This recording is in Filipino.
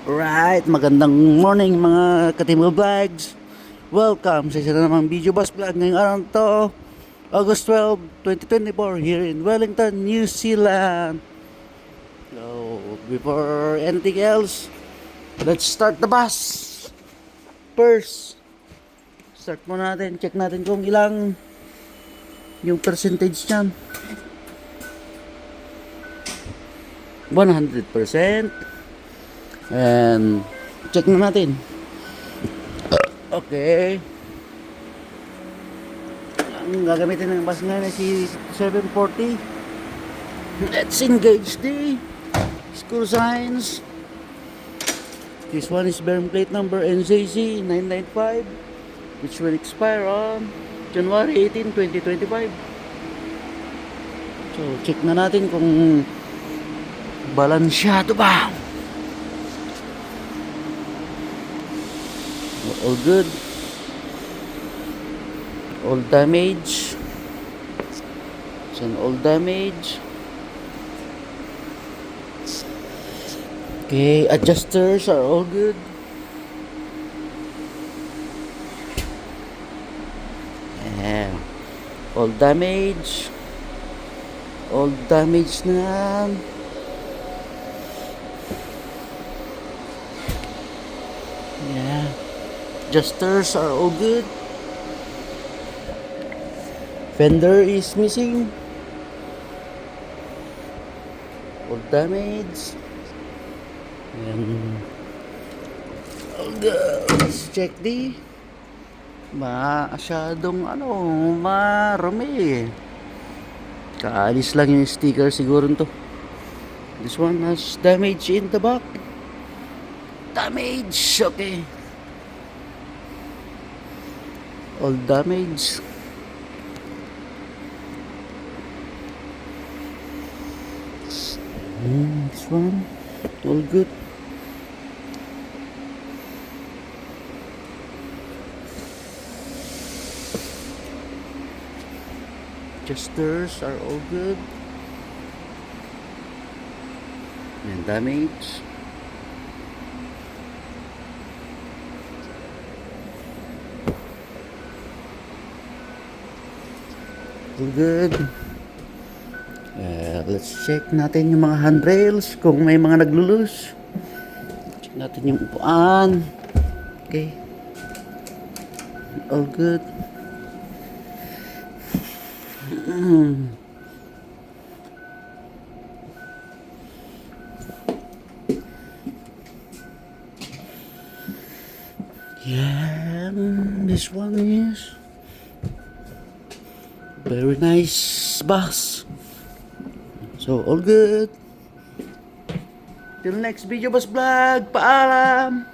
Right, magandang morning mga Katimo Vlogs. Welcome sa isa na namang video bus vlog ngayong araw to, August 12, 2024 here in Wellington, New Zealand. So, before anything else, let's start the bus. First, start muna natin, check natin kung ilang yung percentage niyan. 100%. And check na natin. Okay. Ang gagamitin ng bus ngayon ay si 740. Let's engage the school signs. This one is bearing plate number NZC 995, which will expire on January 18, 2025. So check na natin kung balansyado ba. All good. All damage. It's an all damage. Okay, adjusters are all good. Yeah. All damage. All damage na. Yeah. Adjusters are all good. Fender is missing. All damage. And all good. Let's check the masyadong marami. Kaalis lang yung sticker siguro to. This one has damage in the back. Damage. Okay. All damage. This one all good. Adjusters are all good. And damage. All good. Let's check natin yung mga handrails kung may mga naglulus. Check natin yung upuan. Okay. All good. Yeah, this one is very nice bus. So all good. Till next video bus vlog. Paalam.